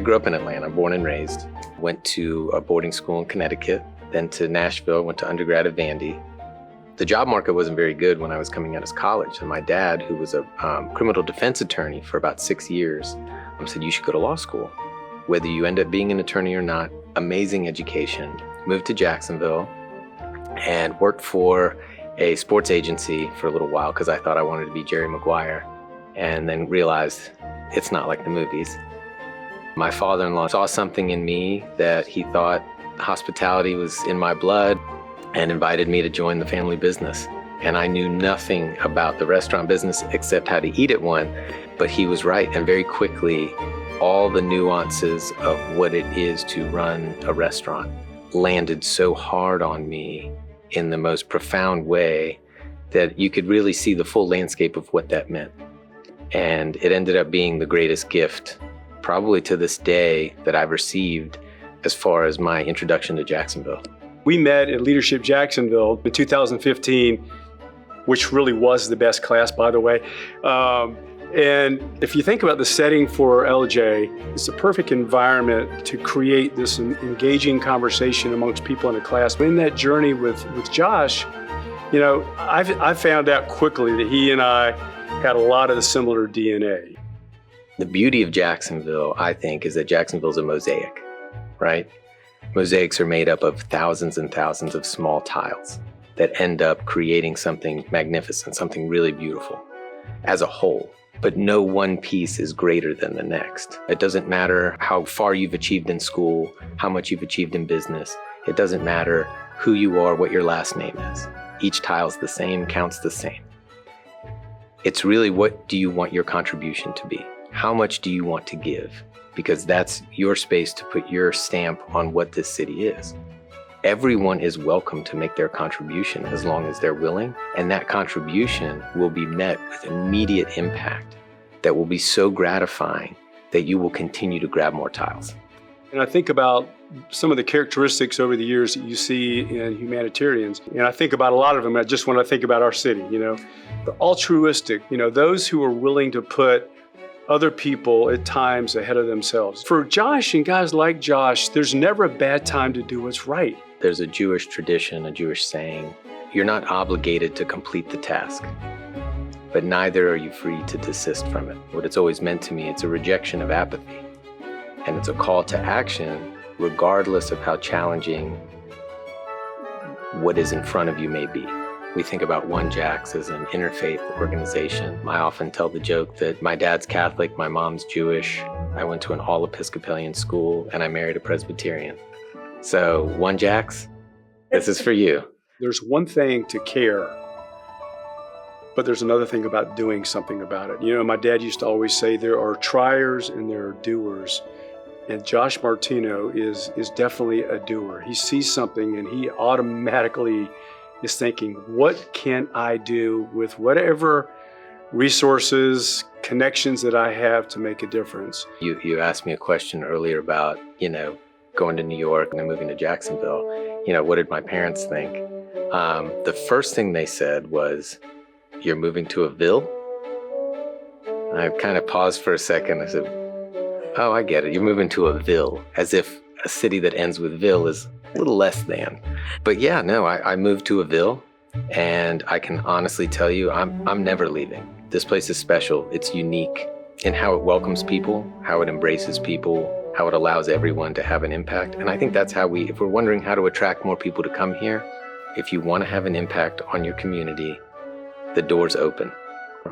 grew up in Atlanta, born and raised. Went to a boarding school in Connecticut, then to Nashville, went to undergrad at Vandy. The job market wasn't very good when I was coming out of college, and my dad, who was a criminal defense attorney for about 6 years, said, you should go to law school. Whether you end up being an attorney or not, amazing education. Moved to Jacksonville and worked for a sports agency for a little while because I thought I wanted to be Jerry Maguire, and then realized it's not like the movies. My father-in-law saw something in me that he thought hospitality was in my blood and invited me to join the family business. And I knew nothing about the restaurant business except how to eat at one, but he was right. And very quickly, all the nuances of what it is to run a restaurant landed so hard on me in the most profound way that you could really see the full landscape of what that meant. And it ended up being the greatest gift, probably to this day, that I've received as far as my introduction to Jacksonville. We met at Leadership Jacksonville in 2015, which really was the best class, by the way. And if you think about the setting for LJ, it's a perfect environment to create this engaging conversation amongst people in a class. In that journey with Josh, I found out quickly that he and I had a lot of the similar DNA. The beauty of Jacksonville, I think, is that Jacksonville's a mosaic, right? Mosaics are made up of thousands and thousands of small tiles that end up creating something magnificent, something really beautiful as a whole. But no one piece is greater than the next. It doesn't matter how far you've achieved in school, how much you've achieved in business. It doesn't matter who you are, what your last name is. Each tile's the same, counts the same. It's really, what do you want your contribution to be? How much do you want to give? Because that's your space to put your stamp on what this city is. Everyone is welcome to make their contribution as long as they're willing, and that contribution will be met with immediate impact that will be so gratifying that you will continue to grab more tiles. And I think about some of the characteristics over the years that you see in humanitarians, and I think about a lot of them just when I think about our city, the altruistic, those who are willing to put other people at times ahead of themselves. For Josh and guys like Josh, there's never a bad time to do what's right. There's a Jewish tradition, a Jewish saying, you're not obligated to complete the task, but neither are you free to desist from it. What it's always meant to me, it's a rejection of apathy, and it's a call to action regardless of how challenging what is in front of you may be. We think about OneJax as an interfaith organization. I often tell the joke that my dad's Catholic, my mom's Jewish. I went to an all-Episcopalian school, and I married a Presbyterian. So OneJax, this is for you. There's one thing to care, but there's another thing about doing something about it. My dad used to always say there are triers and there are doers. And Josh Martino is definitely a doer. He sees something and he automatically is thinking, what can I do with whatever resources, connections that I have to make a difference? You asked me a question earlier about, going to New York and then moving to Jacksonville. What did my parents think? The first thing they said was, you're moving to a ville? I kind of paused for a second. I said, oh, I get it. You're moving to a ville, as if a city that ends with ville is a little less than. But yeah, no, I moved to a ville, and I can honestly tell you, I'm never leaving. This place is special. It's unique in how it welcomes people, how it embraces people, how it allows everyone to have an impact. And I think that's how if we're wondering how to attract more people to come here, if you want to have an impact on your community, the door's open.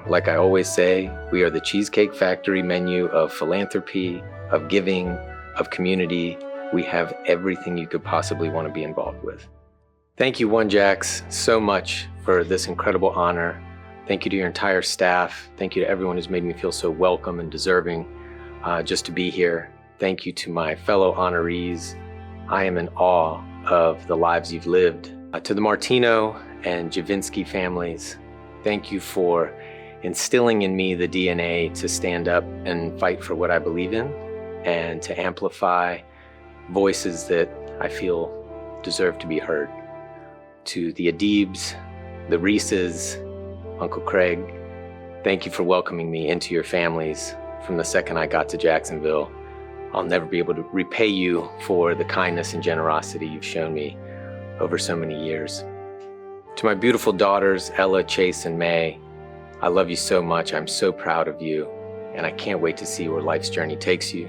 Like I always say, we are the Cheesecake Factory menu of philanthropy, of giving, of community. We have everything you could possibly want to be involved with. Thank you, OneJax, so much for this incredible honor. Thank you to your entire staff. Thank you to everyone who's made me feel so welcome and deserving just to be here. Thank you to my fellow honorees. I am in awe of the lives you've lived. To the Martino and Javinsky families, thank you for instilling in me the DNA to stand up and fight for what I believe in and to amplify voices that I feel deserve to be heard. To the Adibs, the Reeses, Uncle Craig, thank you for welcoming me into your families from the second I got to Jacksonville. I'll never be able to repay you for the kindness and generosity you've shown me over so many years. To my beautiful daughters, Ella, Chase, and May, I love you so much. I'm so proud of you, and I can't wait to see where life's journey takes you.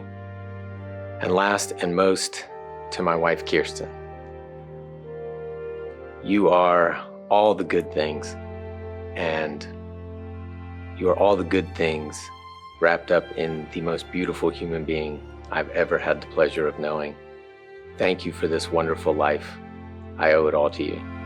And last and most, to my wife, Kirsten. You are all the good things, and you are all the good things wrapped up in the most beautiful human being I've ever had the pleasure of knowing. Thank you for this wonderful life. I owe it all to you.